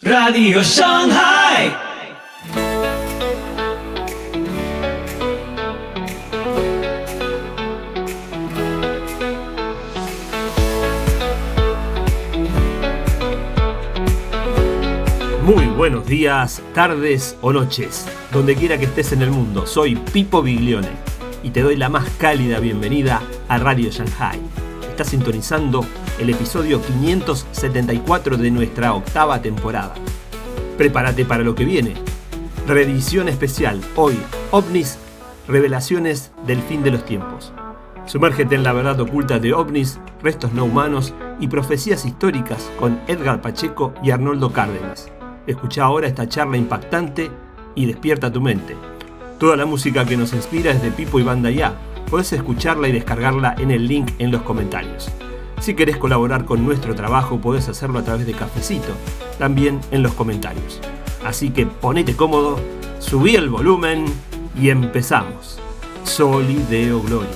Radio Shanghai. Muy buenos días, tardes o noches, donde quiera que estés en el mundo. Soy Pipo Biglione y te doy la más cálida bienvenida a Radio Shanghai. Estás sintonizando el episodio 574 de nuestra octava temporada. Prepárate para lo que viene. Reedición especial, hoy, OVNIs, revelaciones del fin de los tiempos. Sumérgete en la verdad oculta de OVNIs, restos no humanos y profecías históricas con Edgar Pacheco y Arnoldo Cárdenas. Escucha ahora esta charla impactante y despierta tu mente. Toda la música que nos inspira es de Pipo y Banda Ya. Podés escucharla y descargarla en el link en los comentarios. Si querés colaborar con nuestro trabajo, podés hacerlo a través de Cafecito, también en los comentarios. Así que ponete cómodo, subí el volumen y empezamos. Soli Deo Gloria.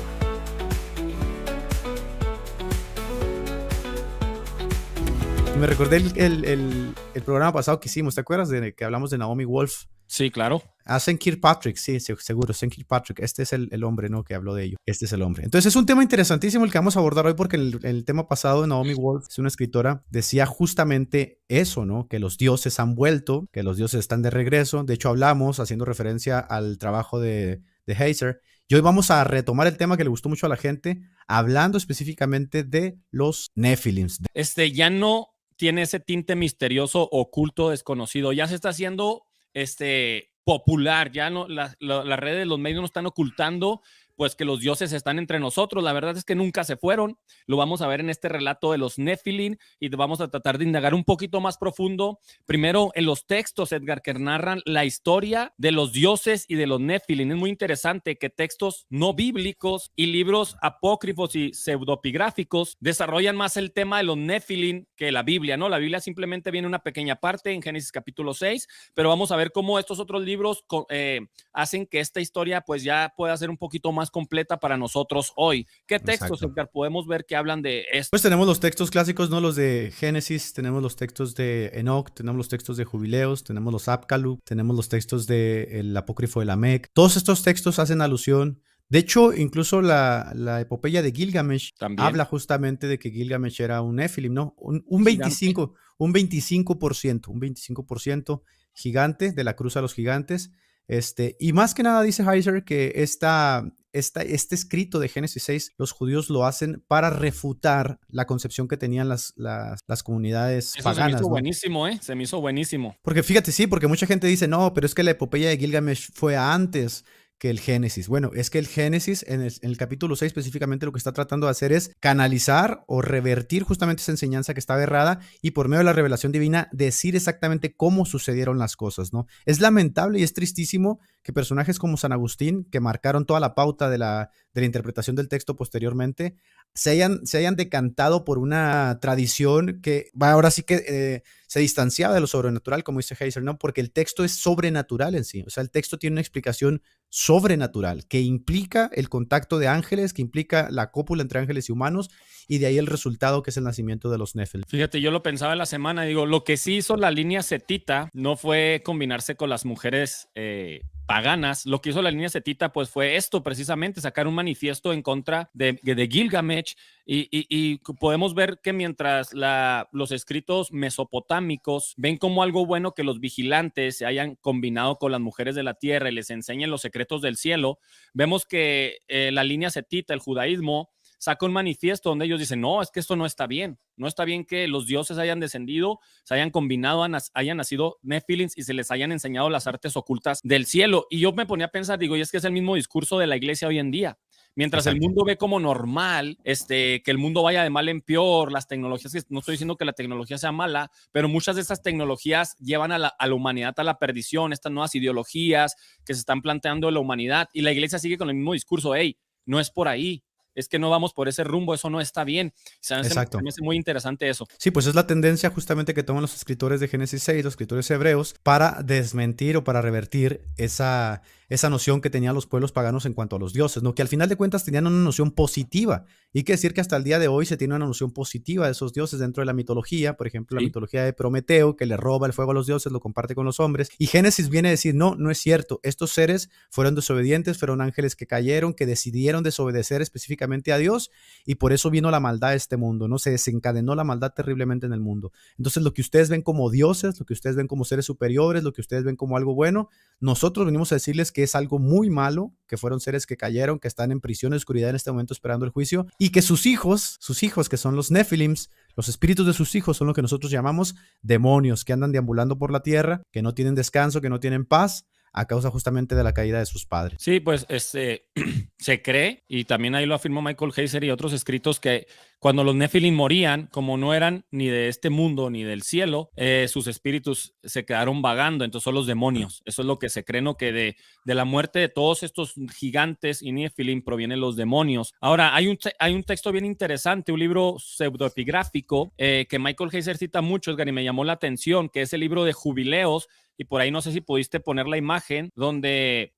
Me recordé el programa pasado que hicimos, ¿te acuerdas de que hablamos de Naomi Wolf? Sí, claro. St. Kirkpatrick, sí, seguro, St. Kirkpatrick. Este es el hombre, ¿no? Que habló de ello. Este es el hombre. Entonces es un tema interesantísimo el que vamos a abordar hoy porque el tema pasado de Naomi Wolf, es una escritora, decía justamente eso, ¿no? Que los dioses han vuelto, que los dioses están de regreso. De hecho, hablamos haciendo referencia al trabajo de Heiser. Y hoy vamos a retomar el tema que le gustó mucho a la gente, hablando específicamente de los Nephilims. Ya no tiene ese tinte misterioso, oculto, desconocido. Ya se está haciendo popular. Ya no, las redes de los medios no están ocultando pues que los dioses están entre nosotros. La verdad es que nunca se fueron. Lo vamos a ver en este relato de los Nephilim y vamos a tratar de indagar un poquito más profundo. Primero en los textos, Edgar, que narran la historia de los dioses y de los Nephilim. Es muy interesante que textos no bíblicos y libros apócrifos y pseudopigráficos desarrollan más el tema de los Nephilim que la Biblia, ¿no? La Biblia simplemente viene una pequeña parte en Génesis capítulo 6, pero vamos a ver cómo estos otros libros hacen que esta historia pues ya pueda ser un poquito más completa para nosotros hoy. ¿Qué textos, Edgar, podemos ver que hablan de esto? Pues tenemos los textos clásicos, ¿no? Los de Génesis, tenemos los textos de Enoch, tenemos los textos de Jubileos, tenemos los Apkallu, tenemos los textos del Apócrifo de Lamec. Todos estos textos hacen alusión. De hecho, incluso la epopeya de Gilgamesh también habla justamente de que Gilgamesh era un Nephilim, ¿no? Un 25% gigante de la cruz a los gigantes. Y más que nada dice Heiser que este escrito de Génesis 6, los judíos lo hacen para refutar la concepción que tenían las comunidades paganas. Se me hizo ¿no? buenísimo, Se me hizo buenísimo. Porque fíjate, sí, porque mucha gente dice, no, pero es que la epopeya de Gilgamesh fue antes que el Génesis. Bueno, es que el Génesis, en el capítulo 6 específicamente, lo que está tratando de hacer es canalizar o revertir justamente esa enseñanza que estaba errada y por medio de la revelación divina decir exactamente cómo sucedieron las cosas, ¿no? Es lamentable y es tristísimo que personajes como San Agustín, que marcaron toda la pauta de la interpretación del texto posteriormente, se hayan decantado por una tradición que ahora sí que se distanciaba de lo sobrenatural, como dice Heiser, ¿no? Porque el texto es sobrenatural en sí. O sea, el texto tiene una explicación sobrenatural que implica el contacto de ángeles, que implica la cópula entre ángeles y humanos, y de ahí el resultado que es el nacimiento de los Nephilim. Fíjate, yo lo pensaba en la semana, digo, lo que sí hizo la línea setita no fue combinarse con las mujeres paganas. Lo que hizo la línea setita pues fue esto precisamente, sacar un manifiesto en contra de Gilgamesh y podemos ver que mientras los escritos mesopotámicos ven como algo bueno que los vigilantes se hayan combinado con las mujeres de la tierra y les enseñen los secretos del cielo, vemos que la línea setita, el judaísmo, saca un manifiesto donde ellos dicen, no, es que esto no está bien. No está bien que los dioses hayan descendido, se hayan combinado, hayan nacido Nephilims y se les hayan enseñado las artes ocultas del cielo. Y yo me ponía a pensar, digo, y es que es el mismo discurso de la iglesia hoy en día. Mientras el mundo ve como normal que el mundo vaya de mal en peor, las tecnologías, no estoy diciendo que la tecnología sea mala, pero muchas de estas tecnologías llevan a la humanidad a la perdición, estas nuevas ideologías que se están planteando en la humanidad, y la iglesia sigue con el mismo discurso, hey, no es por ahí. Es que no vamos por ese rumbo, eso no está bien. Exacto. Me hace muy interesante eso. Sí, pues es la tendencia justamente que toman los escritores de Génesis 6, los escritores hebreos, para desmentir o para revertir esa esa noción que tenían los pueblos paganos en cuanto a los dioses, ¿no? Que al final de cuentas tenían una noción positiva. Y hay que decir que hasta el día de hoy se tiene una noción positiva de esos dioses dentro de la mitología. Por ejemplo, la Sí. mitología de Prometeo, que le roba el fuego a los dioses, lo comparte con los hombres. Y Génesis viene a decir, no, no es cierto. Estos seres fueron desobedientes, fueron ángeles que cayeron, que decidieron desobedecer específicamente a Dios, y por eso vino la maldad a este mundo, ¿no? Se desencadenó la maldad terriblemente en el mundo. Entonces, lo que ustedes ven como dioses, lo que ustedes ven como seres superiores, lo que ustedes ven como algo bueno, nosotros venimos a decirles que es algo muy malo, que fueron seres que cayeron, que están en prisión de oscuridad en este momento esperando el juicio, y que sus hijos, que son los Nephilims, los espíritus de sus hijos son lo que nosotros llamamos demonios, que andan deambulando por la tierra, que no tienen descanso, que no tienen paz, a causa justamente de la caída de sus padres. Sí, pues se cree, y también ahí lo afirmó Michael Heiser y otros escritos, que cuando los Nephilim morían, como no eran ni de este mundo ni del cielo, sus espíritus se quedaron vagando, entonces son los demonios. Eso es lo que se cree, ¿no? Que de la muerte de todos estos gigantes y Nephilim provienen los demonios. Ahora, hay un texto bien interesante, un libro pseudoepigráfico que Michael Heiser cita mucho, Edgar, y me llamó la atención, que es el libro de Jubileos. Y por ahí no sé si pudiste poner la imagen donde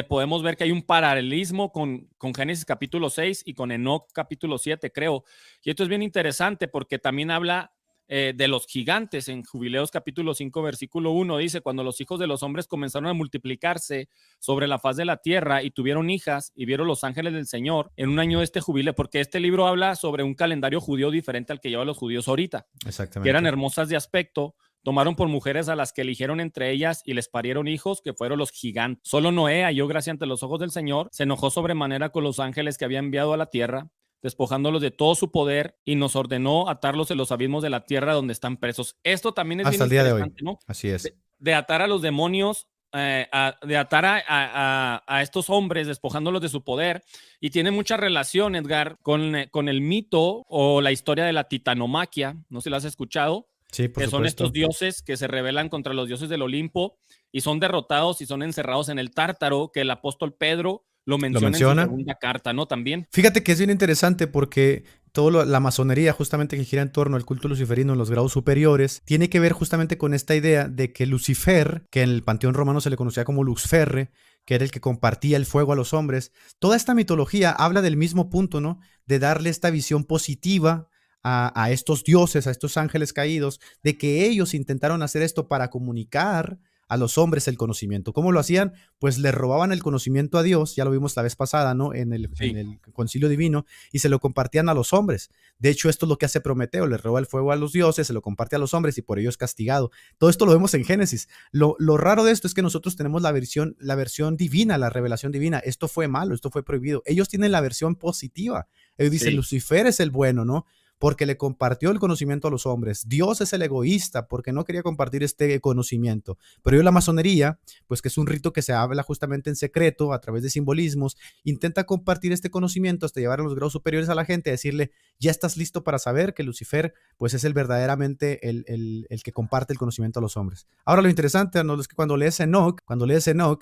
podemos ver que hay un paralelismo con Génesis capítulo 6 y con Enoc capítulo 7, creo. Y esto es bien interesante porque también habla de los gigantes. En Jubileos capítulo 5 versículo 1 dice: cuando los hijos de los hombres comenzaron a multiplicarse sobre la faz de la tierra y tuvieron hijas y vieron los ángeles del Señor en un año de este jubileo, porque este libro habla sobre un calendario judío diferente al que llevan los judíos ahorita. Exactamente. Que eran hermosas de aspecto, tomaron por mujeres a las que eligieron entre ellas y les parieron hijos, que fueron los gigantes. Solo Noé halló gracia ante los ojos del Señor, se enojó sobremanera con los ángeles que había enviado a la tierra, despojándolos de todo su poder, y nos ordenó atarlos en los abismos de la tierra donde están presos. Esto también es hasta bien el día de hoy, interesante, ¿no? así es. De atar a los demonios, de atar a estos hombres, despojándolos de su poder, y tiene mucha relación, Edgar, con el mito o la historia de la titanomaquia. No sé si lo has escuchado. Sí, por que supuesto. Son estos dioses que se rebelan contra los dioses del Olimpo y son derrotados y son encerrados en el Tártaro, que el apóstol Pedro lo menciona en su segunda carta, ¿no? También. Fíjate que es bien interesante porque toda la masonería justamente que gira en torno al culto luciferino en los grados superiores tiene que ver justamente con esta idea de que Lucifer, que en el panteón romano se le conocía como Luxferre, que era el que compartía el fuego a los hombres, toda esta mitología habla del mismo punto, ¿no? De darle esta visión positiva a estos dioses, a estos ángeles caídos, de que ellos intentaron hacer esto para comunicar a los hombres el conocimiento. ¿Cómo lo hacían? Pues le robaban el conocimiento a Dios, ya lo vimos la vez pasada, ¿no? En el concilio divino, y se lo compartían a los hombres. De hecho, esto es lo que hace Prometeo, le roba el fuego a los dioses, se lo comparte a los hombres y por ello es castigado. Todo esto lo vemos en Génesis. Lo raro de esto es que nosotros tenemos la versión divina, la revelación divina. Esto fue malo, esto fue prohibido. Ellos tienen la versión positiva. Ellos dicen, Lucifer es el bueno, ¿no? Porque le compartió el conocimiento a los hombres. Dios es el egoísta porque no quería compartir este conocimiento. Pero yo la masonería, pues que es un rito que se habla justamente en secreto, a través de simbolismos, intenta compartir este conocimiento hasta llevar a los grados superiores a la gente, a decirle, ya estás listo para saber que Lucifer, pues es el verdaderamente el que comparte el conocimiento a los hombres. Ahora lo interesante, ¿no?, es que cuando lees Enoc,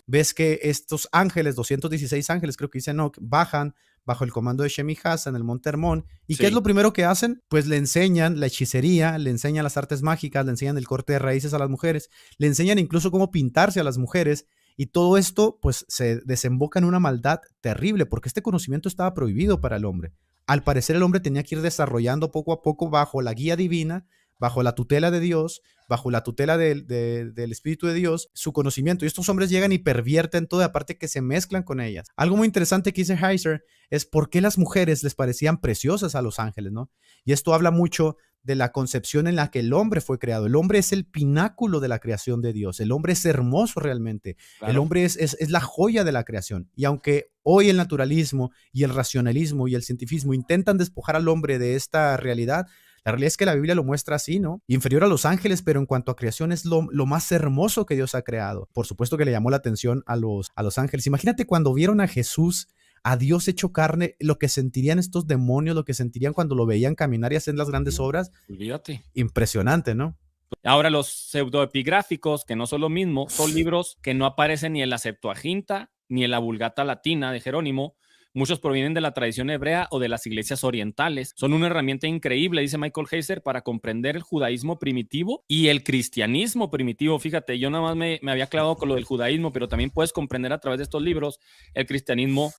ves que estos ángeles, 216 ángeles, creo que dice Enoc, bajan bajo el comando de Shem y Hasa en el Monte Hermón. ¿Y qué es lo primero que hacen? Pues le enseñan la hechicería, le enseñan las artes mágicas, le enseñan el corte de raíces a las mujeres, le enseñan incluso cómo pintarse a las mujeres, y todo esto pues se desemboca en una maldad terrible, porque este conocimiento estaba prohibido para el hombre. Al parecer el hombre tenía que ir desarrollando poco a poco bajo la guía divina, bajo la tutela de Dios, bajo la tutela del Espíritu de Dios, su conocimiento. Y estos hombres llegan y pervierten todo, y aparte que se mezclan con ellas. Algo muy interesante que dice Heiser es por qué las mujeres les parecían preciosas a los ángeles, ¿no? Y esto habla mucho de la concepción en la que el hombre fue creado. El hombre es el pináculo de la creación de Dios. El hombre es hermoso realmente. Claro. El hombre es la joya de la creación. Y aunque hoy el naturalismo y el racionalismo y el cientifismo intentan despojar al hombre de esta realidad, la realidad es que la Biblia lo muestra así, ¿no? Inferior a los ángeles, pero en cuanto a creación es lo más hermoso que Dios ha creado. Por supuesto que le llamó la atención a los ángeles. Imagínate cuando vieron a Jesús, a Dios hecho carne, lo que sentirían estos demonios, lo que sentirían cuando lo veían caminar y hacer las grandes obras. Olvídate. Impresionante, ¿no? Ahora, los pseudoepigráficos, que no son lo mismo, son libros que no aparecen ni en la Septuaginta ni en la Vulgata Latina de Jerónimo. Muchos provienen de la tradición hebrea o de las iglesias orientales. Son una herramienta increíble, dice Michael Heiser, para comprender el judaísmo primitivo y el cristianismo primitivo. Fíjate, yo nada más me había clavado con lo del judaísmo, pero también puedes comprender a través de estos libros el cristianismo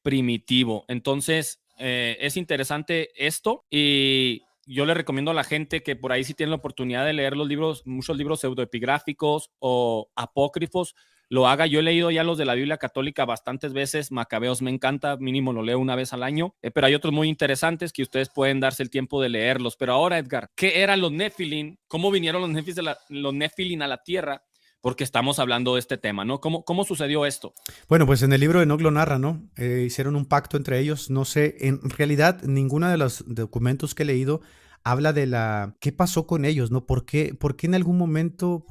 primitivo. Entonces, es interesante esto y yo le recomiendo a la gente que por ahí si tienen la oportunidad de leer los libros, muchos libros pseudoepigráficos o apócrifos, lo haga. Yo he leído ya los de la Biblia católica bastantes veces. Macabeos me encanta, mínimo lo leo una vez al año, pero hay otros muy interesantes que ustedes pueden darse el tiempo de leerlos. Pero ahora, Edgar, ¿qué eran los Nefilim? ¿Cómo vinieron los Nefilim a la tierra? Porque estamos hablando de este tema, ¿no? ¿Cómo sucedió esto? Bueno, pues en el libro de Enoch lo narra, ¿no? Hicieron un pacto entre ellos, no sé, en realidad ninguno de los documentos que he leído habla de qué pasó con ellos, ¿no? ¿Por qué en algún momento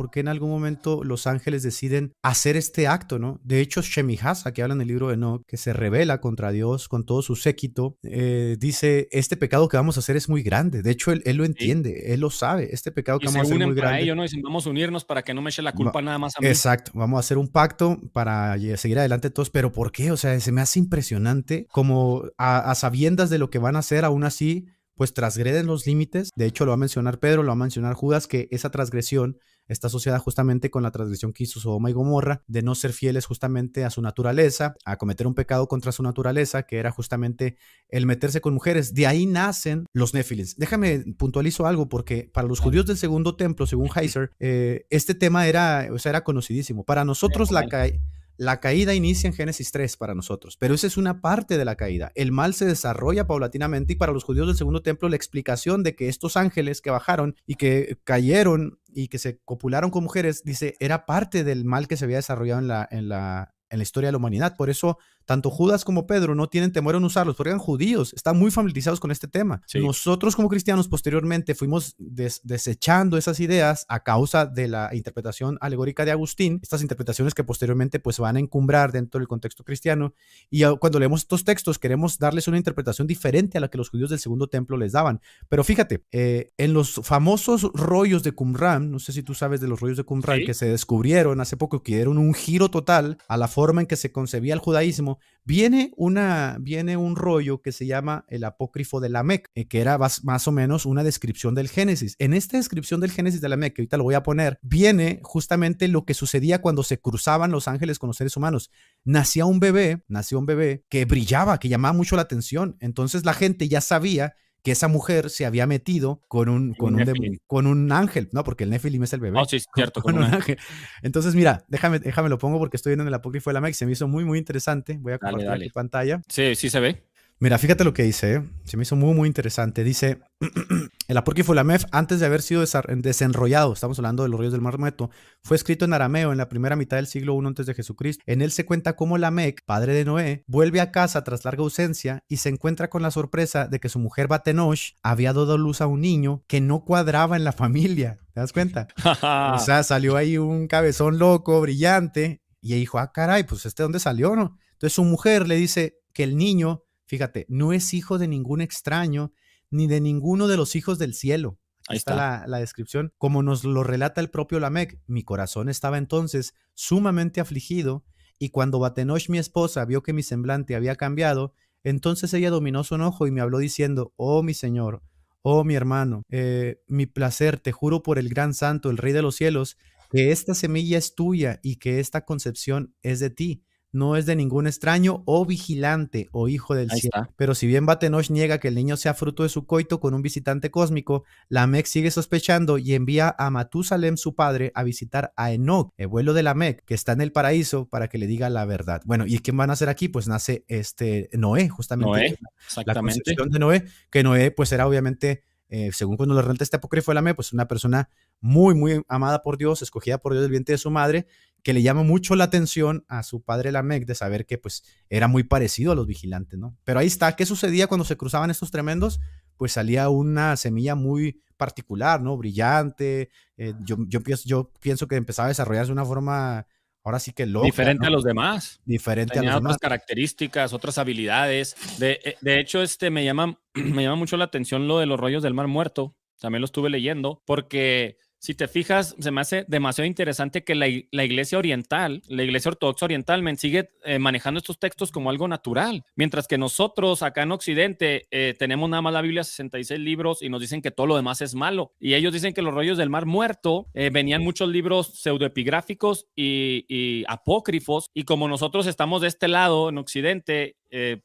los ángeles deciden hacer este acto, ¿no? De hecho, Shemihasa, que habla en el libro de Enoch, que se rebela contra Dios con todo su séquito, dice, este pecado que vamos a hacer es muy grande. De hecho, él lo entiende, él lo sabe, este pecado que vamos a hacer es muy grande. Ello, ¿no? Dicen, vamos a unirnos para que no me eche la culpa nada más a mí. Exacto, vamos a hacer un pacto para seguir adelante todos, pero ¿por qué? O sea, se me hace impresionante como a sabiendas de lo que van a hacer, aún así pues transgreden los límites. De hecho, lo va a mencionar Pedro, lo va a mencionar Judas, que esa transgresión está asociada justamente con la transgresión que hizo Sodoma y Gomorra, de no ser fieles justamente a su naturaleza, a cometer un pecado contra su naturaleza, que era justamente el meterse con mujeres. De ahí nacen los Nefilim. Déjame puntualizo algo, porque para los judíos del Segundo Templo, según Heiser, este tema era conocidísimo. Para nosotros la caída inicia en Génesis 3 para nosotros, pero esa es una parte de la caída. El mal se desarrolla paulatinamente y para los judíos del Segundo Templo la explicación de que estos ángeles que bajaron y que cayeron y que se copularon con mujeres, dice, era parte del mal que se había desarrollado en la historia de la humanidad. Por eso tanto Judas como Pedro no tienen temor en usarlos, porque eran judíos, están muy familiarizados con este tema. Sí. Nosotros como cristianos posteriormente fuimos desechando esas ideas a causa de la interpretación alegórica de Agustín, estas interpretaciones que posteriormente pues van a encumbrar dentro del contexto cristiano, y cuando leemos estos textos queremos darles una interpretación diferente a la que los judíos del Segundo Templo les daban. Pero fíjate, en los famosos rollos de Qumran, no sé si tú sabes de los rollos de Qumran, ¿sí?, que se descubrieron hace poco, que dieron un giro total a la forma en que se concebía el judaísmo, viene un rollo que se llama el apócrifo de Lamec, que era más o menos una descripción del Génesis. En esta descripción del Génesis de Lamec, que ahorita lo voy a poner, viene justamente lo que sucedía cuando se cruzaban los ángeles con los seres humanos. Nació un bebé que brillaba, que llamaba mucho la atención. Entonces la gente ya sabía que esa mujer se había metido con un ángel, ¿no? Porque el Nefilim es el bebé. Oh, sí, es cierto. Con un ángel. Entonces, mira, déjame lo pongo porque estoy viendo en el apócrifo de Lamec, se me hizo muy, muy interesante. Voy a compartir aquí pantalla. Sí, sí se ve. Mira, fíjate lo que dice, se me hizo muy, muy interesante. Dice, el apócrifo de Lamec, antes de haber sido desenrollado, estamos hablando de los ríos del Mar Muerto, fue escrito en arameo en la primera mitad del siglo I antes de Jesucristo. En él se cuenta cómo Lamec, padre de Noé, vuelve a casa tras larga ausencia y se encuentra con la sorpresa de que su mujer Batenosh había dado luz a un niño que no cuadraba en la familia. ¿Te das cuenta? O sea, salió ahí un cabezón loco, brillante, y dijo, ah, caray, pues ¿dónde salió, no? Entonces su mujer le dice que el niño, fíjate, no es hijo de ningún extraño, ni de ninguno de los hijos del cielo. Ahí está la descripción. Como nos lo relata el propio Lamec, mi corazón estaba entonces sumamente afligido, y cuando Batenosh, mi esposa, vio que mi semblante había cambiado, entonces ella dominó su enojo y me habló diciendo, oh mi señor, oh mi hermano, mi placer, te juro por el gran santo, el rey de los cielos, que esta semilla es tuya y que esta concepción es de ti. No es de ningún extraño o vigilante o hijo del cielo. Está. Pero si bien Batenosh niega que el niño sea fruto de su coito con un visitante cósmico, Lamec sigue sospechando y envía a Matusalem, su padre, a visitar a Enoch, el abuelo de Lamec, que está en el paraíso, para que le diga la verdad. Bueno, ¿y quién van a hacer aquí? Pues nace Noé, justamente. Noé, la concepción de Noé, que Noé pues era obviamente, según cuando le relata este apócrifo de Lamec, pues una persona muy, muy amada por Dios, escogida por Dios del vientre de su madre, que le llama mucho la atención a su padre Lamec de saber que pues era muy parecido a los vigilantes, ¿no? Pero ahí está, ¿qué sucedía cuando se cruzaban estos tremendos? Pues salía una semilla muy particular, ¿no? Brillante, yo pienso que empezaba a desarrollarse de una forma, ahora sí que loca, diferente, ¿no?, a los demás. Diferente Tenía a los otras demás. características, otras habilidades. De hecho, me llama mucho la atención lo de los rollos del Mar Muerto. También lo estuve leyendo porque Si te fijas, se me hace demasiado interesante que la iglesia oriental, la iglesia ortodoxa oriental, sigue manejando estos textos como algo natural, mientras que nosotros acá en Occidente tenemos nada más la Biblia, 66 libros, y nos dicen que todo lo demás es malo. Y ellos dicen que los rollos del Mar Muerto venían muchos libros pseudoepigráficos y apócrifos, y como nosotros estamos de este lado en Occidente,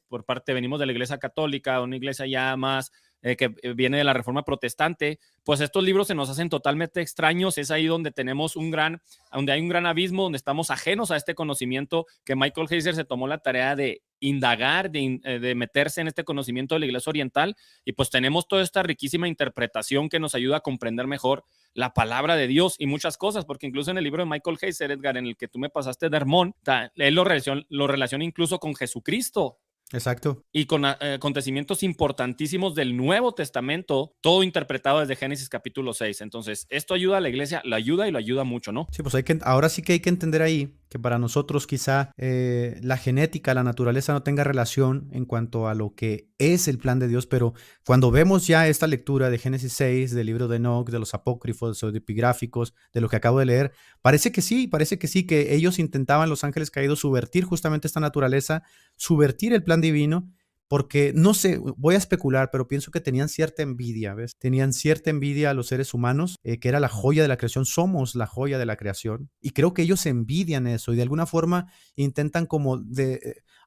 por parte, venimos de la iglesia católica, una iglesia ya más que viene de la Reforma Protestante, pues estos libros se nos hacen totalmente extraños. Es ahí donde tenemos donde hay un gran abismo, donde estamos ajenos a este conocimiento que Michael Heiser se tomó la tarea de indagar, de meterse en este conocimiento de la iglesia oriental, y pues tenemos toda esta riquísima interpretación que nos ayuda a comprender mejor la palabra de Dios y muchas cosas, porque incluso en el libro de Michael Heiser, Edgar, en el que tú me pasaste de Hermón, él lo relaciona incluso con Jesucristo. Exacto. Y con acontecimientos importantísimos del Nuevo Testamento, todo interpretado desde Génesis capítulo 6. Entonces, esto ayuda a la iglesia, la ayuda y lo ayuda mucho, ¿no? Sí, pues ahora sí que hay que entender ahí que para nosotros quizá la genética, la naturaleza no tenga relación en cuanto a lo que es el plan de Dios, pero cuando vemos ya esta lectura de Génesis 6, del libro de Enoch, de los apócrifos, de los epigráficos, de lo que acabo de leer, parece que sí, que ellos intentaban, los ángeles caídos, subvertir justamente esta naturaleza, subvertir el plan divino, porque no sé, voy a especular, pero pienso que tenían cierta envidia, ¿ves? Tenían cierta envidia a los seres humanos, que era la joya de la creación, somos la joya de la creación, y creo que ellos envidian eso y de alguna forma intentan como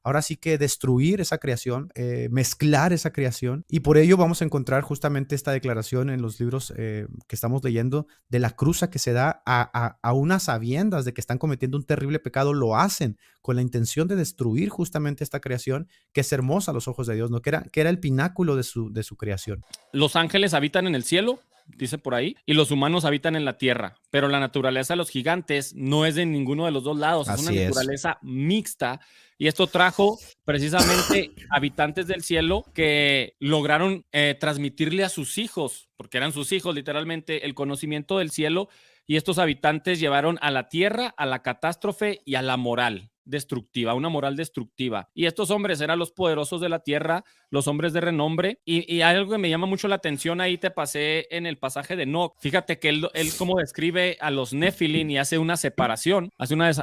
ahora sí que destruir esa creación, mezclar esa creación, y por ello vamos a encontrar justamente esta declaración en los libros que estamos leyendo de la cruza que se da a unas sabiendas de que están cometiendo un terrible pecado, lo hacen con la intención de destruir justamente esta creación que es hermosa a los ojos de Dios, ¿no? Que era el pináculo de su creación. Los ángeles habitan en el cielo, dice por ahí, y los humanos habitan en la tierra, pero la naturaleza de los gigantes no es de ninguno de los dos lados, es una naturaleza mixta, y esto trajo precisamente habitantes del cielo que lograron transmitirle a sus hijos, porque eran sus hijos literalmente, el conocimiento del cielo, y estos habitantes llevaron a la tierra, a la catástrofe y a la moral destructiva, una moral destructiva. Y estos hombres eran los poderosos de la tierra, los hombres de renombre, y hay algo que me llama mucho la atención, ahí te pasé en el pasaje de Enoch. Fíjate que él como describe a los Nefilim y hace una separación,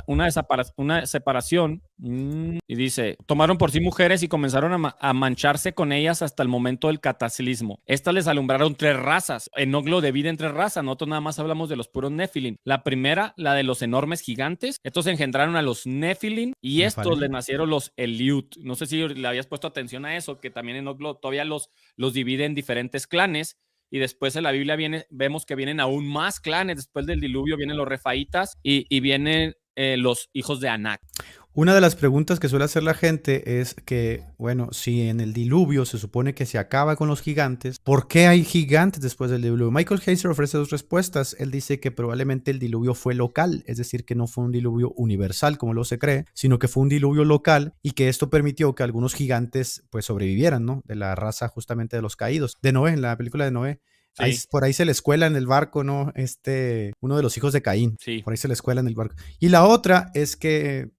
una separación, y dice, tomaron por sí mujeres y comenzaron a mancharse con ellas hasta el momento del cataclismo. Estas les alumbraron 3 razas. Enoch lo divide en 3 razas, nosotros nada más hablamos de los puros Nefilim. La primera, la de los enormes gigantes, estos engendraron a los Nefilim, y estos le nacieron los Eliud. No sé si le habías puesto atención a eso, que también Enoch todavía los divide en diferentes clanes, y después en la Biblia vemos que vienen aún más clanes. Después del diluvio vienen los Refaitas y vienen los hijos de Anac. Una de las preguntas que suele hacer la gente es que, bueno, si en el diluvio se supone que se acaba con los gigantes, ¿por qué hay gigantes después del diluvio? Michael Heiser ofrece 2 respuestas. Él dice que probablemente el diluvio fue local, es decir, que no fue un diluvio universal como lo se cree, sino que fue un diluvio local, y que esto permitió que algunos gigantes pues sobrevivieran, ¿no? De la raza justamente de los caídos. De Noé, en la película de Noé. Sí. Por ahí se le escuela en el barco, ¿no? Uno de los hijos de Caín. Sí. Por ahí se le escuela en el barco. Y la otra es que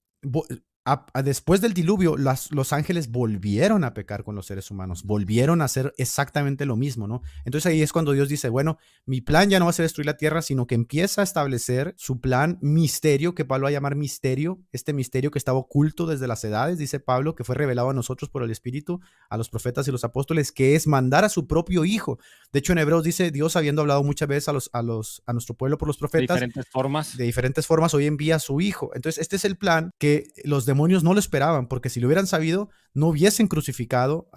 después del diluvio, los ángeles volvieron a pecar con los seres humanos, volvieron a hacer exactamente lo mismo, ¿no? Entonces ahí es cuando Dios dice, bueno, mi plan ya no va a ser destruir la tierra, sino que empieza a establecer su plan misterio, que Pablo va a llamar misterio, este misterio que estaba oculto desde las edades, dice Pablo, que fue revelado a nosotros por el Espíritu, a los profetas y los apóstoles, que es mandar a su propio Hijo. De hecho, en Hebreos dice, Dios, habiendo hablado muchas veces a nuestro pueblo por los profetas, de diferentes formas, hoy envía a su Hijo. Entonces, este es el plan que los demonios no lo esperaban, porque si lo hubieran sabido, no hubiesen crucificado,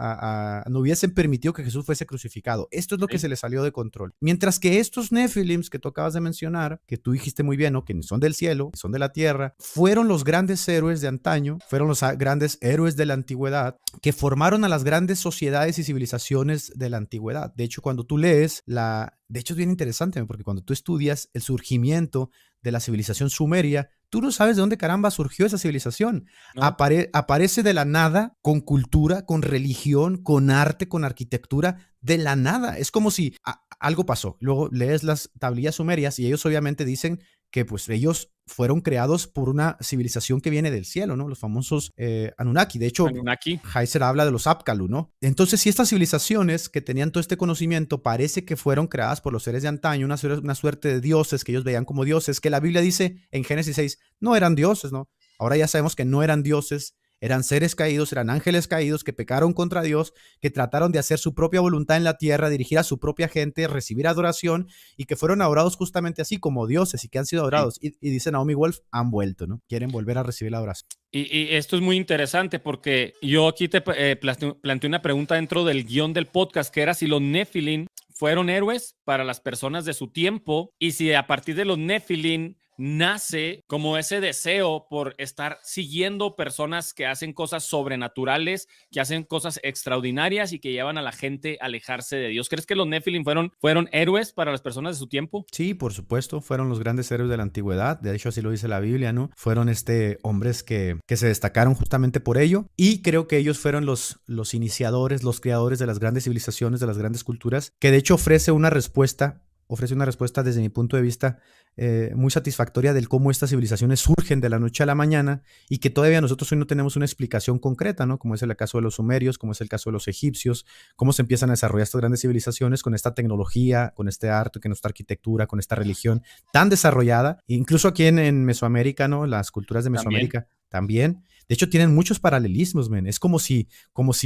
no hubiesen permitido que Jesús fuese crucificado. Esto es lo que se les salió de control. Mientras que estos Nefilims que tú acabas de mencionar, que tú dijiste muy bien, ¿no? Que son del cielo, son de la tierra, fueron los grandes héroes de antaño, fueron los grandes héroes de la antigüedad, que formaron a las grandes sociedades y civilizaciones de la antigüedad. De hecho, cuando tú lees de hecho es bien interesante, porque cuando tú estudias el surgimiento de la civilización sumeria, tú no sabes de dónde caramba surgió esa civilización. ¿No? Aparece de la nada, con cultura, con religión, con arte, con arquitectura, de la nada. Es como si algo pasó. Luego lees las tablillas sumerias y ellos obviamente dicen que pues ellos fueron creados por una civilización que viene del cielo, ¿no? Los famosos Anunnaki. De hecho, Anunnaki. Heiser habla de los Apkallu, ¿no? Entonces, si estas civilizaciones que tenían todo este conocimiento parece que fueron creadas por los seres de antaño, una suerte de dioses que ellos veían como dioses, que la Biblia dice en Génesis 6, no eran dioses, ¿no? Ahora ya sabemos que no eran dioses, eran seres caídos, eran ángeles caídos que pecaron contra Dios, que trataron de hacer su propia voluntad en la tierra, dirigir a su propia gente, recibir adoración y que fueron adorados justamente así como dioses y que han sido adorados. Sí. Y dice Naomi Wolf, han vuelto, ¿no? Quieren volver a recibir la adoración. Y esto es muy interesante porque yo aquí te planteé una pregunta dentro del guión del podcast que era si los Nephilim fueron héroes para las personas de su tiempo y si a partir de los Nephilim nace como ese deseo por estar siguiendo personas que hacen cosas sobrenaturales, que hacen cosas extraordinarias y que llevan a la gente a alejarse de Dios. ¿Crees que los Nephilim fueron héroes para las personas de su tiempo? Sí, por supuesto, fueron los grandes héroes de la antigüedad. De hecho, así lo dice la Biblia, ¿no? Fueron hombres que se destacaron justamente por ello y creo que ellos fueron los iniciadores, los creadores de las grandes civilizaciones, de las grandes culturas, que de hecho ofrece una respuesta desde mi punto de vista muy satisfactoria del cómo estas civilizaciones surgen de la noche a la mañana y que todavía nosotros hoy no tenemos una explicación concreta, ¿no? Como es el caso de los sumerios, como es el caso de los egipcios, cómo se empiezan a desarrollar estas grandes civilizaciones con esta tecnología, con este arte, con esta arquitectura, con esta religión tan desarrollada. Incluso aquí en Mesoamérica, ¿no? Las culturas de Mesoamérica también. De hecho, tienen muchos paralelismos, men. Es como si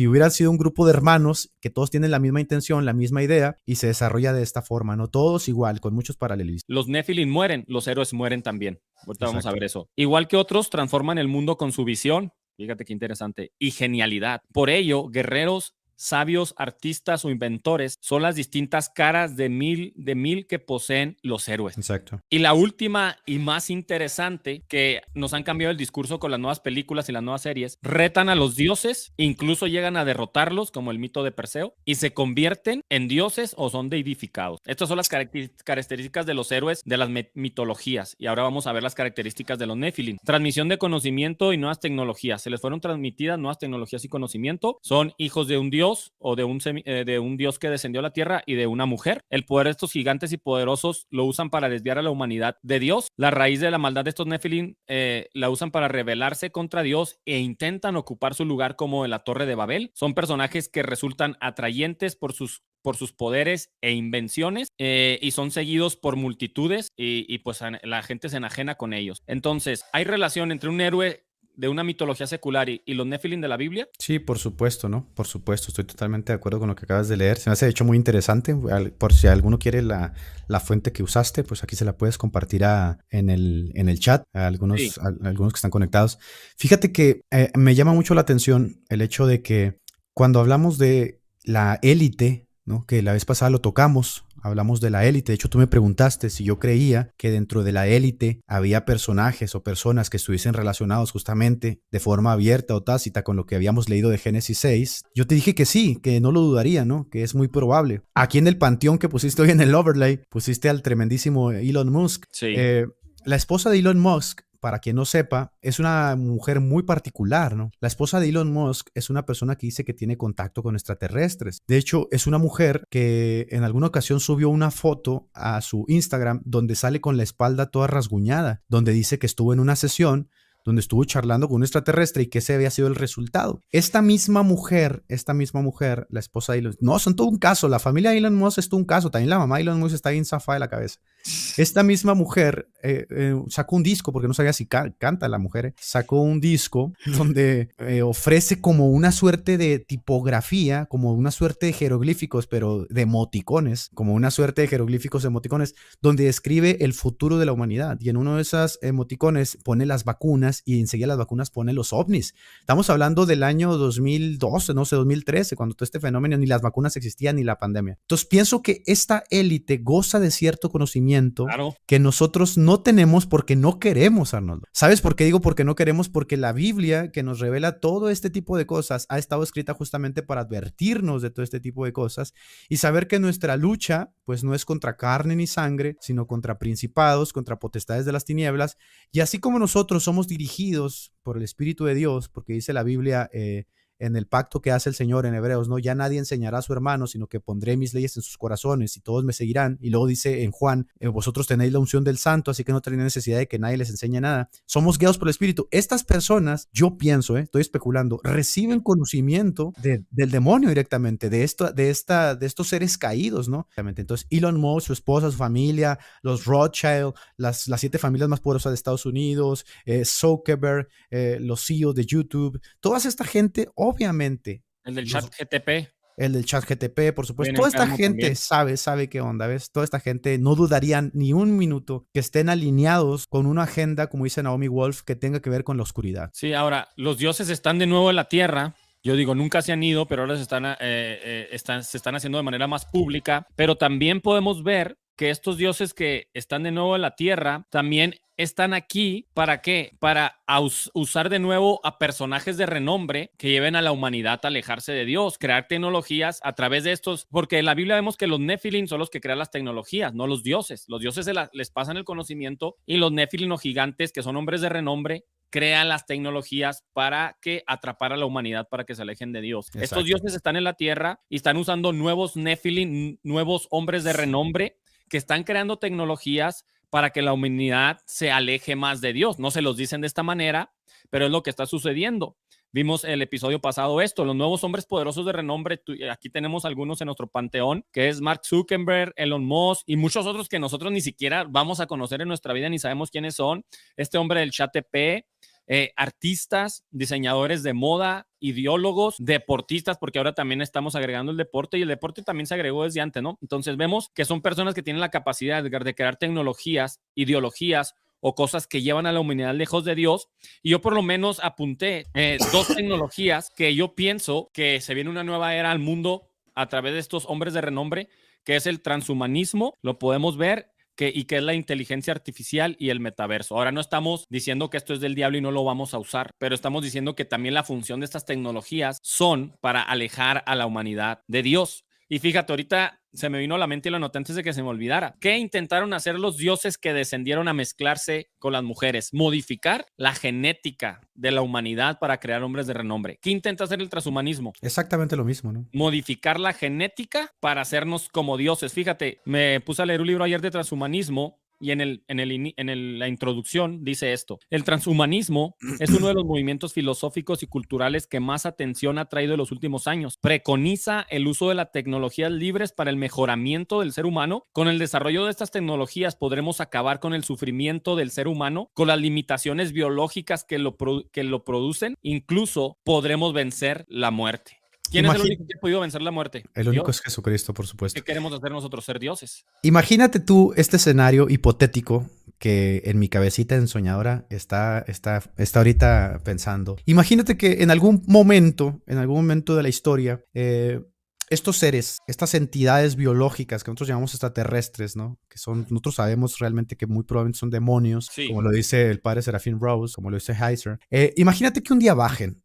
hubieran sido un grupo de hermanos que todos tienen la misma intención, la misma idea y se desarrolla de esta forma, ¿no? Todos igual, con muchos paralelismos. Los Nephilim mueren, los héroes mueren también. Ahorita vamos a ver eso. Igual que otros, transforman el mundo con su visión. Fíjate qué interesante. Y genialidad. Por ello, guerreros, sabios, artistas o inventores son las distintas caras de mil que poseen los héroes. Exacto. Y la última y más interesante, que nos han cambiado el discurso con las nuevas películas y las nuevas series, retan a los dioses, incluso llegan a derrotarlos, como el mito de Perseo, y se convierten en dioses o son deidificados. Estas son las características de los héroes de las mitologías. Y ahora vamos a ver las características de los Nephilim. Transmisión de conocimiento y nuevas tecnologías. Se les fueron transmitidas nuevas tecnologías y conocimiento. Son hijos de un dios o de un dios que descendió a la tierra y de una mujer. El poder de estos gigantes y poderosos lo usan para desviar a la humanidad de Dios. La raíz de la maldad de estos Nephilim la usan para rebelarse contra Dios e intentan ocupar su lugar como en la Torre de Babel. Son personajes que resultan atrayentes por sus poderes e invenciones y son seguidos por multitudes y pues la gente se enajena con ellos. Entonces, ¿hay relación entre un héroe de una mitología secular y los Nephilim de la Biblia? Sí, por supuesto, ¿no? Por supuesto, estoy totalmente de acuerdo con lo que acabas de leer. Se me hace de hecho muy interesante. Por si alguno quiere la fuente que usaste, pues aquí se la puedes compartir en el chat a algunos que están conectados. Fíjate que me llama mucho la atención el hecho de que cuando hablamos de la élite, ¿no? Que la vez pasada lo tocamos, hablamos de la élite. De hecho, tú me preguntaste si yo creía que dentro de la élite había personajes o personas que estuviesen relacionados justamente de forma abierta o tácita con lo que habíamos leído de Génesis 6. Yo te dije que sí, que no lo dudaría, ¿no? Que es muy probable. Aquí en el panteón que pusiste hoy en el overlay, pusiste al tremendísimo Elon Musk. Sí. La esposa de Elon Musk, para quien no sepa, es una mujer muy particular, ¿no? La esposa de Elon Musk es una persona que dice que tiene contacto con extraterrestres. De hecho, es una mujer que en alguna ocasión subió una foto a su Instagram donde sale con la espalda toda rasguñada, donde dice que estuvo en una sesión donde estuvo charlando con un extraterrestre y que ese había sido el resultado. Esta misma mujer, la esposa de Elon Musk, no, son todo un caso, la familia de Elon Musk es todo un caso, también la mamá de Elon Musk está bien zafada de la cabeza. Esta misma mujer sacó un disco, porque no sabía si canta la mujer, sacó un disco donde ofrece como una suerte de tipografía, como una suerte de jeroglíficos, pero de emoticones, donde describe el futuro de la humanidad. Y en uno de esos emoticones pone las vacunas y enseguida las vacunas pone los ovnis. Estamos hablando del año 2012, no sé, 2013, cuando todo este fenómeno, ni las vacunas existían ni la pandemia. Entonces pienso que esta élite goza de cierto conocimiento, claro, que nosotros no tenemos porque no queremos, Arnoldo. ¿Sabes por qué digo porque no queremos? Porque la Biblia, que nos revela todo este tipo de cosas, ha estado escrita justamente para advertirnos de todo este tipo de cosas y saber que nuestra lucha pues no es contra carne ni sangre, sino contra principados, contra potestades de las tinieblas. Y así como nosotros somos dirigidos por el Espíritu de Dios, porque dice la Biblia en el pacto que hace el Señor en Hebreos, ¿no? Ya nadie enseñará a su hermano, sino que pondré mis leyes en sus corazones y todos me seguirán. Y luego dice en Juan, vosotros tenéis la unción del Santo, así que no tenéis necesidad de que nadie les enseñe nada. Somos guiados por el Espíritu. Estas personas, yo pienso, estoy especulando, reciben conocimiento del demonio directamente, de estos seres caídos, ¿no? Entonces, Elon Musk, su esposa, su familia, los Rothschild, las 7 familias más poderosas de Estados Unidos, Zuckerberg, los CEOs de YouTube, toda esta gente, obviamente. El del chat GTP. El del chat GTP, por supuesto. Toda esta gente sabe qué onda, ¿ves? Toda esta gente no dudarían ni un minuto que estén alineados con una agenda, como dice Naomi Wolf, que tenga que ver con la oscuridad. Sí, ahora, los dioses están de nuevo en la tierra. Yo digo, nunca se han ido, pero ahora se están haciendo de manera más pública. Pero también podemos ver que estos dioses que están de nuevo en la tierra también están aquí. ¿Para qué? Para usar de nuevo a personajes de renombre que lleven a la humanidad a alejarse de Dios, crear tecnologías a través de estos, porque en la Biblia vemos que los Nephilim son los que crean las tecnologías, no los dioses. Los dioses les pasan el conocimiento y los Nephilim o gigantes, que son hombres de renombre, crean las tecnologías para que atrapar a la humanidad para que se alejen de Dios. Exacto. Estos dioses están en la tierra y están usando nuevos Nephilim, nuevos hombres de renombre que están creando tecnologías para que la humanidad se aleje más de Dios. No se los dicen de esta manera, pero es lo que está sucediendo. Vimos el episodio pasado esto, los nuevos hombres poderosos de renombre. Aquí tenemos algunos en nuestro panteón, que es Mark Zuckerberg, Elon Musk y muchos otros que nosotros ni siquiera vamos a conocer en nuestra vida, ni sabemos quiénes son. Este hombre del chat TP, artistas, diseñadores de moda, ideólogos, deportistas, porque ahora también estamos agregando el deporte y el deporte también se agregó desde antes, ¿no? Entonces vemos que son personas que tienen la capacidad de crear tecnologías, ideologías o cosas que llevan a la humanidad lejos de Dios. Y yo por lo menos apunté 2 tecnologías que yo pienso que se viene una nueva era al mundo a través de estos hombres de renombre, que es el transhumanismo, lo podemos ver, y que es la inteligencia artificial y el metaverso. Ahora no estamos diciendo que esto es del diablo y no lo vamos a usar, pero estamos diciendo que también la función de estas tecnologías son para alejar a la humanidad de Dios. Y fíjate, ahorita se me vino a la mente y lo anoté antes de que se me olvidara. ¿Qué intentaron hacer los dioses que descendieron a mezclarse con las mujeres? Modificar la genética de la humanidad para crear hombres de renombre. ¿Qué intenta hacer el transhumanismo? Exactamente lo mismo, ¿no? Modificar la genética para hacernos como dioses. Fíjate, me puse a leer un libro ayer de transhumanismo y en la introducción dice esto: el transhumanismo es uno de los movimientos filosóficos y culturales que más atención ha traído en los últimos años. Preconiza el uso de las tecnologías libres para el mejoramiento del ser humano. Con el desarrollo de estas tecnologías podremos acabar con el sufrimiento del ser humano, con las limitaciones biológicas que lo producen. Incluso podremos vencer la muerte. ¿Quién es el único que ha podido vencer la muerte? El único es Jesucristo, por supuesto. ¿Qué queremos hacer nosotros? Ser dioses. Imagínate tú este escenario hipotético que en mi cabecita ensoñadora está ahorita pensando. Imagínate que en algún momento de la historia, estos seres, estas entidades biológicas que nosotros llamamos extraterrestres, ¿no? Que son, nosotros sabemos realmente que muy probablemente son demonios, sí, como lo dice el padre Serafín Rose, como lo dice Heiser. Imagínate que un día bajen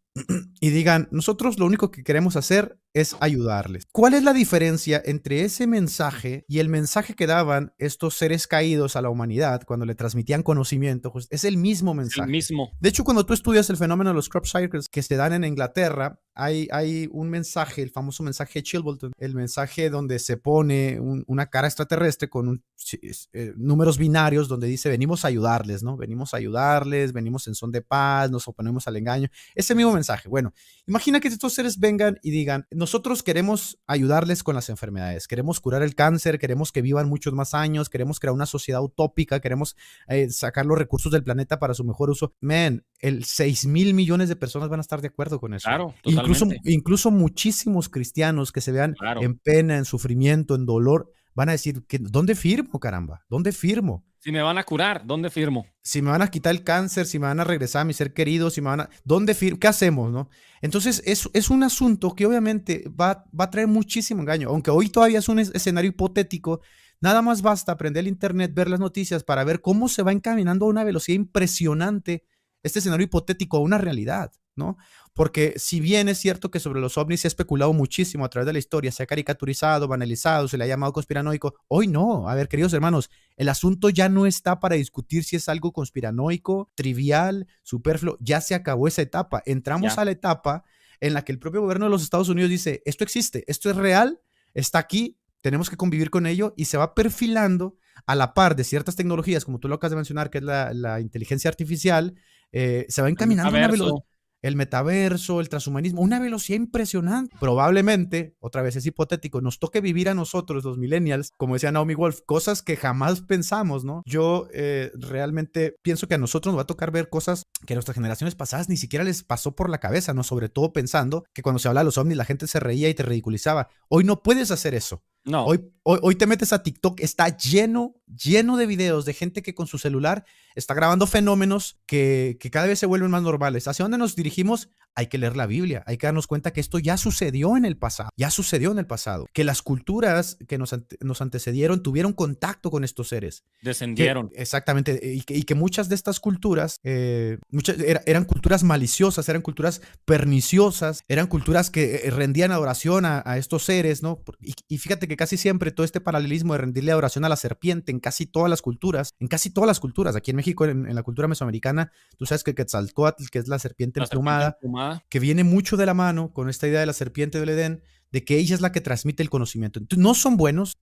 y digan, nosotros lo único que queremos hacer es ayudarles. ¿Cuál es la diferencia entre ese mensaje y el mensaje que daban estos seres caídos a la humanidad cuando le transmitían conocimiento? Pues es el mismo mensaje. El mismo. De hecho, cuando tú estudias el fenómeno de los crop circles que se dan en Inglaterra, hay un mensaje, el famoso mensaje Chilbolton, el mensaje donde se pone una cara extraterrestre con números binarios donde dice, venimos a ayudarles, ¿no? Venimos a ayudarles, venimos en son de paz, nos oponemos al engaño. Ese mismo mensaje. Bueno, imagina que estos seres vengan y digan, nosotros queremos ayudarles con las enfermedades, queremos curar el cáncer, queremos que vivan muchos más años, queremos crear una sociedad utópica, queremos sacar los recursos del planeta para su mejor uso. Man, 6,000 millones de personas van a estar de acuerdo con eso. Claro, totalmente. Incluso muchísimos cristianos que se vean en pena, en sufrimiento, en dolor, van a decir, ¿dónde firmo, caramba? ¿Dónde firmo? Si me van a curar, ¿dónde firmo? Si me van a quitar el cáncer, si me van a regresar a mi ser querido, ¿dónde firmo? ¿Qué hacemos, no? Entonces, es un asunto que obviamente va a traer muchísimo engaño. Aunque hoy todavía es un escenario hipotético, nada más basta aprender el internet, ver las noticias para ver cómo se va encaminando a una velocidad impresionante este escenario hipotético a una realidad, ¿no? Porque si bien es cierto que sobre los ovnis se ha especulado muchísimo a través de la historia, se ha caricaturizado, banalizado, se le ha llamado conspiranoico, hoy no. A ver, queridos hermanos, el asunto ya no está para discutir si es algo conspiranoico, trivial, superfluo. Ya se acabó esa etapa. Entramos a la etapa en la que el propio gobierno de los Estados Unidos dice, esto existe, esto es real, está aquí, tenemos que convivir con ello y se va perfilando a la par de ciertas tecnologías, como tú lo acabas de mencionar, que es la inteligencia artificial, se va encaminando a una velocidad. El metaverso, el transhumanismo, una velocidad impresionante. Probablemente, otra vez es hipotético, nos toque vivir a nosotros, los millennials, como decía Naomi Wolf, cosas que jamás pensamos, ¿no? Yo realmente pienso que a nosotros nos va a tocar ver cosas que a nuestras generaciones pasadas ni siquiera les pasó por la cabeza, ¿no? Sobre todo pensando que cuando se habla de los ovnis la gente se reía y te ridiculizaba. Hoy no puedes hacer eso. No. Hoy te metes a TikTok, está lleno de videos de gente que con su celular está grabando fenómenos que cada vez se vuelven más normales. ¿Hacia dónde nos dirigimos? Hay que leer la Biblia, hay que darnos cuenta que esto ya sucedió en el pasado, que las culturas que nos antecedieron tuvieron contacto con estos seres. Descendieron. Exactamente, y que muchas de estas culturas eran culturas maliciosas, eran culturas perniciosas, eran culturas que rendían adoración a estos seres, ¿no? Y fíjate que casi siempre todo este paralelismo de rendirle adoración a la serpiente en casi todas las culturas, aquí en México, en la cultura mesoamericana, tú sabes que Quetzalcóatl, que es la serpiente emplumada, que viene mucho de la mano con esta idea de la serpiente del Edén, de que ella es la que transmite el conocimiento. Entonces, no son buenos,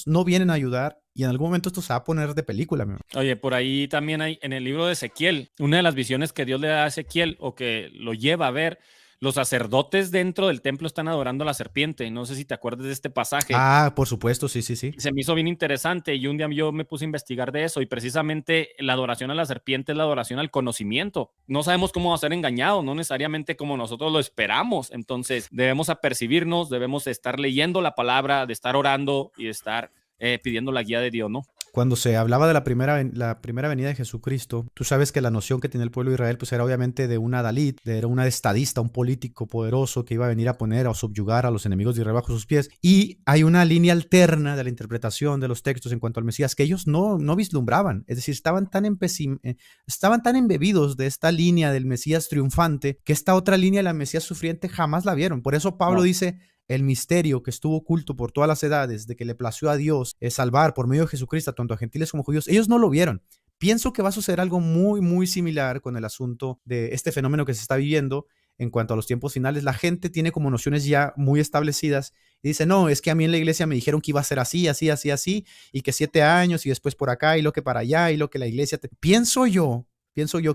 no vienen a ayudar, y en algún momento esto se va a poner de película. Oye, por ahí también hay, en el libro de Ezequiel, una de las visiones que Dios le da a Ezequiel, o que lo lleva a ver, los sacerdotes dentro del templo están adorando a la serpiente. No sé si te acuerdas de este pasaje. Ah, por supuesto, sí. Se me hizo bien interesante y un día yo me puse a investigar de eso, y precisamente la adoración a la serpiente es la adoración al conocimiento. No sabemos cómo va a ser engañado, no necesariamente como nosotros lo esperamos. Entonces debemos apercibirnos, debemos estar leyendo la palabra, de estar orando y de estar pidiendo la guía de Dios, ¿no? Cuando se hablaba de la primera venida de Jesucristo, tú sabes que la noción que tenía el pueblo de Israel pues era obviamente de un adalid, era un estadista, un político poderoso que iba a venir a poner o subyugar a los enemigos de Israel bajo sus pies. Y hay una línea alterna de la interpretación de los textos en cuanto al Mesías que ellos no vislumbraban. Es decir, estaban tan embebidos de esta línea del Mesías triunfante que esta otra línea de la Mesías sufriente jamás la vieron. Por eso Pablo dice: el misterio que estuvo oculto por todas las edades, de que le plació a Dios salvar por medio de Jesucristo tanto a gentiles como judíos, ellos no lo vieron. Pienso que va a suceder algo muy, muy similar con el asunto de este fenómeno que se está viviendo en cuanto a los tiempos finales. La gente tiene como nociones ya muy establecidas y dice, no, es que a mí en la iglesia me dijeron que iba a ser así, y que 7 años y después por acá y lo que para allá y lo que la iglesia... Pienso yo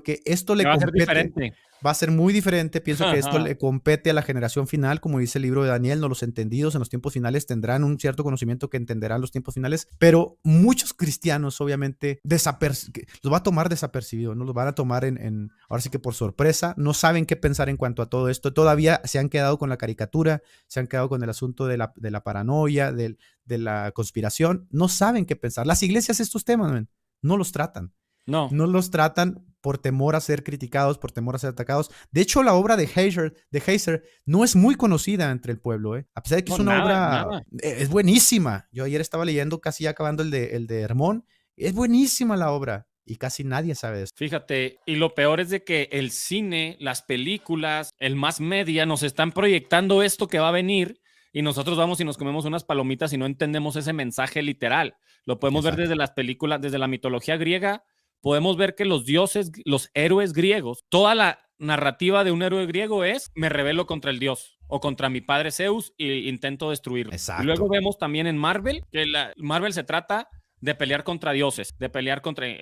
que esto le compete... Va a ser muy diferente. Pienso que esto le compete a la generación final, como dice el libro de Daniel, no, los entendidos en los tiempos finales tendrán un cierto conocimiento que entenderán los tiempos finales, pero muchos cristianos obviamente los va a tomar desapercibidos, ¿no? Los van a tomar ahora sí que por sorpresa, no saben qué pensar en cuanto a todo esto, todavía se han quedado con la caricatura, se han quedado con el asunto de la paranoia, de la conspiración, no saben qué pensar. Las iglesias estos temas, no los tratan. No los tratan por temor a ser criticados, por temor a ser atacados. De hecho, la obra de Heiser no es muy conocida entre el pueblo, a pesar de que es una obra, es buenísima. Yo ayer estaba leyendo, casi ya acabando el de Hermón. Es buenísima la obra y casi nadie sabe de esto. Fíjate, y lo peor es de que el cine, las películas, el mass media nos están proyectando esto que va a venir, y nosotros vamos y nos comemos unas palomitas y no entendemos ese mensaje literal. Lo podemos ver desde las películas, desde la mitología griega. Podemos ver que los dioses, los héroes griegos, toda la narrativa de un héroe griego es: me rebelo contra el dios o contra mi padre Zeus e intento destruirlo. Exacto. Y luego vemos también en Marvel que Marvel se trata de pelear contra dioses,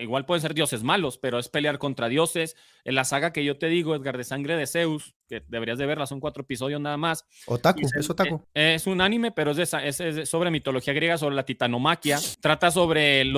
igual pueden ser dioses malos, pero es pelear contra dioses. En la saga que yo te digo, Edgar, de Sangre de Zeus, que deberías de verla, son 4 episodios nada más. Otaku. Es un anime, pero es sobre mitología griega, sobre la titanomaquia. Trata sobre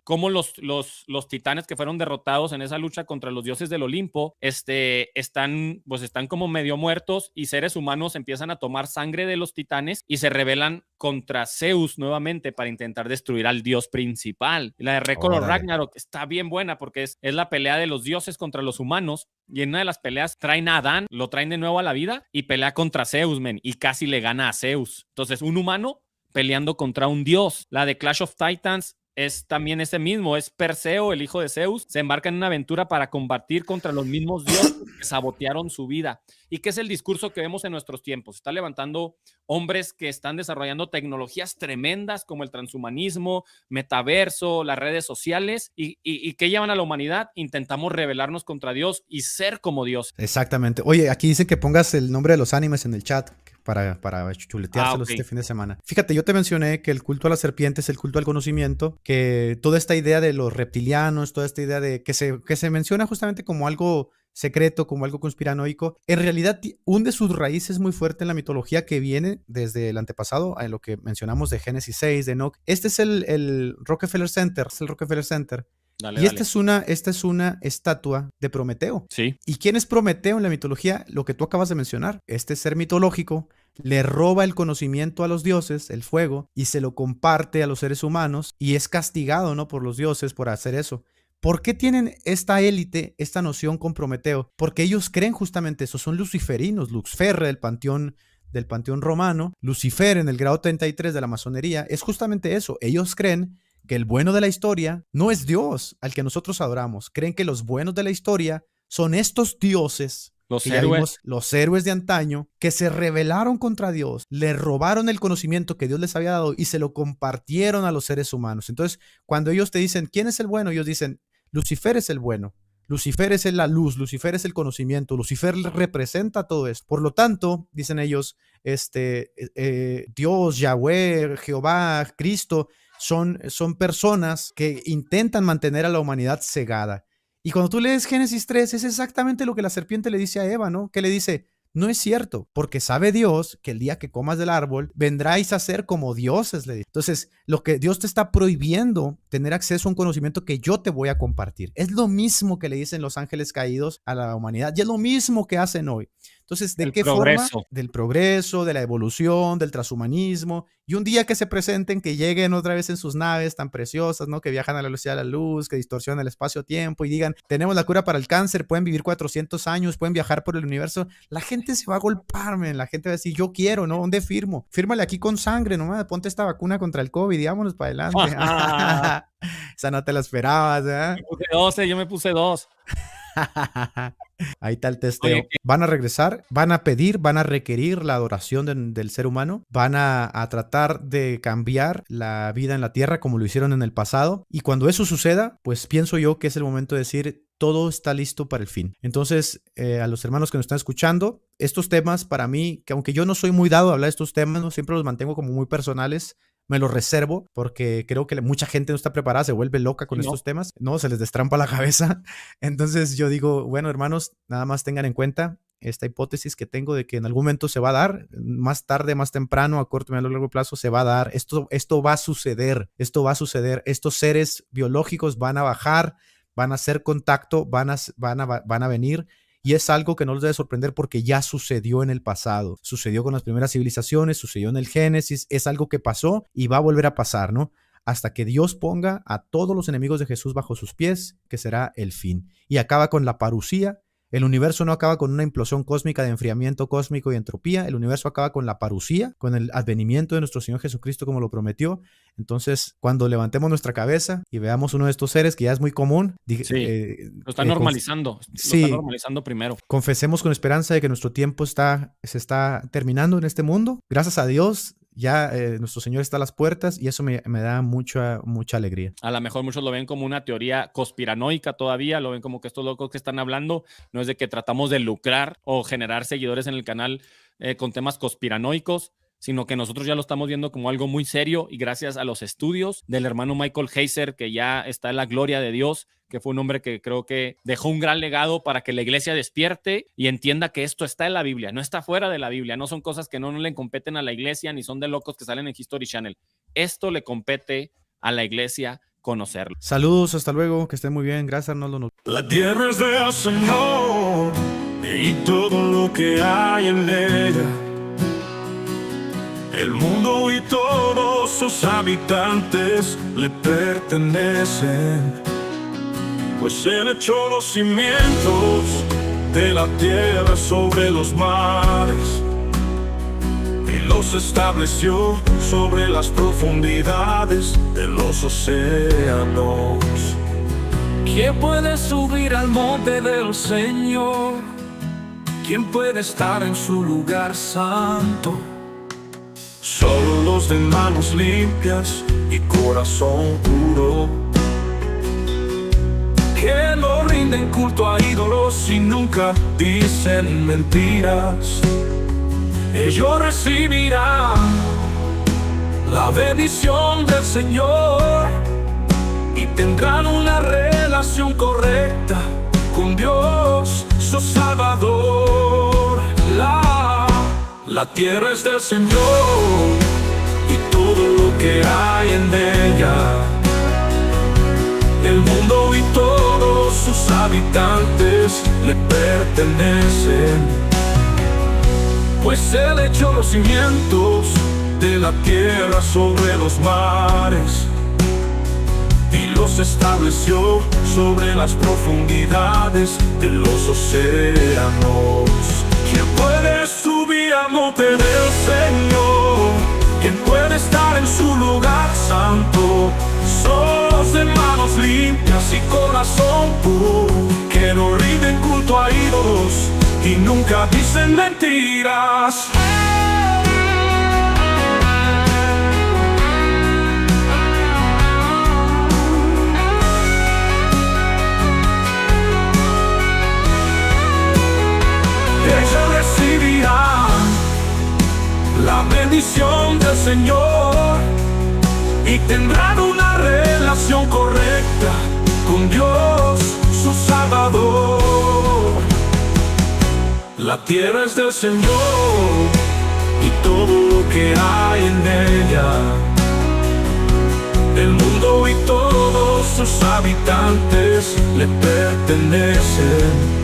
cómo los titanes que fueron derrotados en esa lucha contra los dioses del Olimpo están como medio muertos, y seres humanos empiezan a tomar sangre de los titanes y se rebelan contra Zeus nuevamente para intentar destruir al dios principal. La de Record of Ragnarok está bien buena porque es la pelea de los dioses contra los humanos, y en una de las peleas traen a Adán, lo traen de nuevo a la vida y pelea contra Zeus, y casi le gana a Zeus. Entonces, un humano peleando contra un dios. La de Clash of Titans es también ese mismo, es Perseo, el hijo de Zeus, se embarca en una aventura para combatir contra los mismos dioses que sabotearon su vida. ¿Y qué es el discurso que vemos en nuestros tiempos? Está levantando hombres que están desarrollando tecnologías tremendas como el transhumanismo, metaverso, las redes sociales, y ¿qué llevan a la humanidad? Intentamos rebelarnos contra Dios y ser como Dios. Exactamente. Oye, aquí dicen que pongas el nombre de los animes en el chat para chuleteárselos ok. este fin de semana. Fíjate, yo te mencioné que el culto a la serpiente es el culto al conocimiento, que toda esta idea de los reptilianos, toda esta idea de que se menciona justamente como algo secreto, como algo conspiranoico, en realidad hunde sus raíces muy fuerte en la mitología que viene desde el antepasado, en lo que mencionamos de Génesis 6, de Enoch. Este es el Rockefeller Center, es el Rockefeller Center. Dale, Y dale. esta es una estatua de Prometeo. Sí. ¿Y quién es Prometeo en la mitología? Lo que tú acabas de mencionar. Este ser mitológico le roba el conocimiento a los dioses, el fuego, y se lo comparte a los seres humanos y es castigado, ¿no?, por los dioses por hacer eso. ¿Por qué tienen esta élite, esta noción con Prometeo? Porque ellos creen justamente eso, son luciferinos, Luxfer del panteón romano, Lucifer en el grado 33 de la masonería, es justamente eso. Ellos creen que el bueno de la historia no es Dios al que nosotros adoramos. Creen que los buenos de la historia son estos dioses, Los que ya héroes. vimos, los héroes de antaño, que se rebelaron contra Dios, le robaron el conocimiento que Dios les había dado y se lo compartieron a los seres humanos. Entonces, cuando ellos te dicen, ¿quién es el bueno?, ellos dicen, Lucifer es el bueno. Lucifer es la luz, Lucifer es el conocimiento, Lucifer representa todo esto. Por lo tanto, dicen ellos, Dios, Yahweh, Jehová, Cristo, son personas que intentan mantener a la humanidad cegada. Y cuando tú lees Génesis 3, es exactamente lo que la serpiente le dice a Eva, ¿no? Que le dice, no es cierto, porque sabe Dios que el día que comas del árbol, vendráis a ser como dioses, le dice. Entonces, lo que Dios te está prohibiendo, tener acceso a un conocimiento que yo te voy a compartir. Es lo mismo que le dicen los ángeles caídos a la humanidad, y es lo mismo que hacen hoy. Entonces, ¿de qué forma? Del progreso, de la evolución, del transhumanismo, y un día que se presenten, que lleguen otra vez en sus naves tan preciosas, ¿no?, que viajan a la velocidad de la luz, que distorsionan el espacio-tiempo y digan, tenemos la cura para el cáncer, pueden vivir 400 años, pueden viajar por el universo. La gente se va a golpear, la gente va a decir, yo quiero, ¿no? ¿Dónde firmo? Fírmale aquí con sangre, nomás, ponte esta vacuna contra el COVID y vámonos para adelante. Esa no te la esperabas, ¿eh? Me puse 12, yo me puse 2. Ahí está el testeo. Oye, van a regresar, van a pedir, van a requerir la adoración del ser humano, van a tratar de cambiar la vida en la tierra como lo hicieron en el pasado, y cuando eso suceda, pues pienso yo que es el momento de decir, todo está listo para el fin. Entonces, a los hermanos que nos están escuchando, estos temas para mí, que aunque yo no soy muy dado a hablar de estos temas, ¿no?, siempre los mantengo como muy personales, me lo reservo porque creo que mucha gente no está preparada, se vuelve loca con estos temas, ¿no? Se les destrampa la cabeza. Entonces yo digo, bueno, hermanos, nada más tengan en cuenta esta hipótesis que tengo de que en algún momento se va a dar, más tarde, más temprano, a corto, mediano, largo plazo, se va a dar. Esto va a suceder, estos seres biológicos van a bajar, van a hacer contacto, van a venir. Y es algo que no les debe sorprender porque ya sucedió en el pasado. Sucedió con las primeras civilizaciones, sucedió en el Génesis, es algo que pasó y va a volver a pasar, ¿no? Hasta que Dios ponga a todos los enemigos de Jesús bajo sus pies, que será el fin. Y acaba con la parusía. El universo no acaba con una implosión cósmica de enfriamiento cósmico y entropía. El universo acaba con la parusía, con el advenimiento de nuestro Señor Jesucristo como lo prometió. Entonces, cuando levantemos nuestra cabeza y veamos uno de estos seres que ya es muy común, lo están normalizando. Sí, lo están normalizando primero. Confesemos con esperanza de que nuestro tiempo se está terminando en este mundo. Gracias a Dios, ya nuestro Señor está a las puertas y eso me da mucha alegría. A lo mejor muchos lo ven como una teoría conspiranoica todavía, lo ven como que estos locos que están hablando no es de que tratamos de lucrar o generar seguidores en el canal con temas conspiranoicos, sino que nosotros ya lo estamos viendo como algo muy serio y gracias a los estudios del hermano Michael Heiser, que ya está en la gloria de Dios, que fue un hombre que creo que dejó un gran legado para que la iglesia despierte y entienda que esto está en la Biblia, no está fuera de la Biblia, no son cosas que no le competen a la iglesia ni son de locos que salen en History Channel. Esto le compete a la iglesia conocerlo. Saludos, hasta luego, que estén muy bien. Gracias, Arnoldo. La tierra es del Señor y todo lo que hay en ella. El mundo y todos sus habitantes le pertenecen, pues Él echó los cimientos de la tierra sobre los mares y los los estableció sobre las profundidades de los océanos. ¿Quién puede subir al monte del Señor? ¿Quién puede estar en su lugar santo? Solo los de manos limpias y corazón puro, que no rinden culto a ídolos y nunca dicen mentiras. Ellos recibirán la bendición del Señor y tendrán una relación correcta con Dios, su Salvador. La tierra es del Señor y todo lo que hay en ella, el mundo y todos sus habitantes le pertenecen, pues Él echó los cimientos de la tierra sobre los mares y los estableció sobre las profundidades de los océanos. ¿quién puede subir al monte del Señor? ¿Quién puede estar en su lugar santo? Solos de manos limpias y corazón puro, que no rinden culto a ídolos y nunca dicen mentiras. Ellos recibirán la bendición del Señor y tendrán una relación correcta con Dios, su Salvador. La tierra es del Señor y todo lo que hay en ella, el mundo y todos sus habitantes le pertenecen.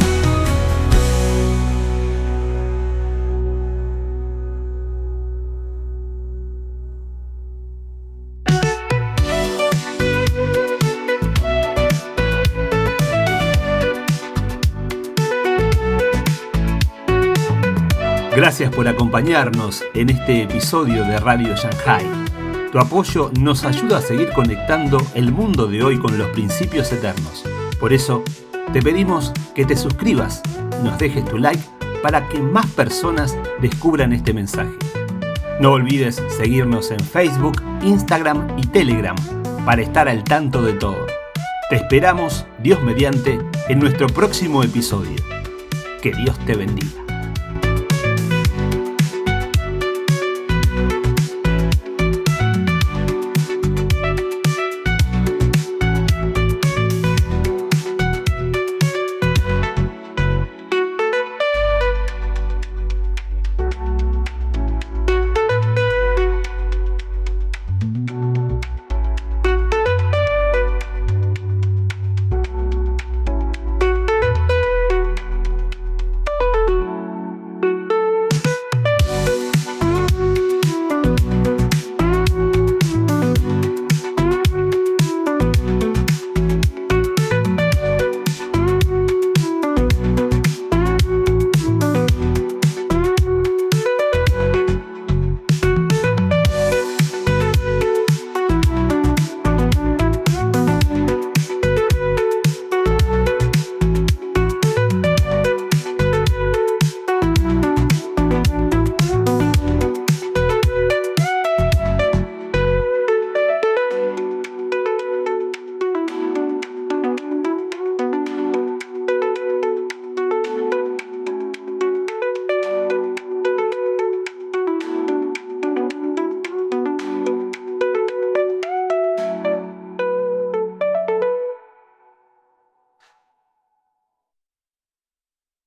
Gracias por acompañarnos en este episodio de Radio Shanghai. Tu apoyo nos ayuda a seguir conectando el mundo de hoy con los principios eternos. Por eso, te pedimos que te suscribas, nos dejes tu like para que más personas descubran este mensaje. No olvides seguirnos en Facebook, Instagram y Telegram para estar al tanto de todo. Te esperamos, Dios mediante, en nuestro próximo episodio. Que Dios te bendiga.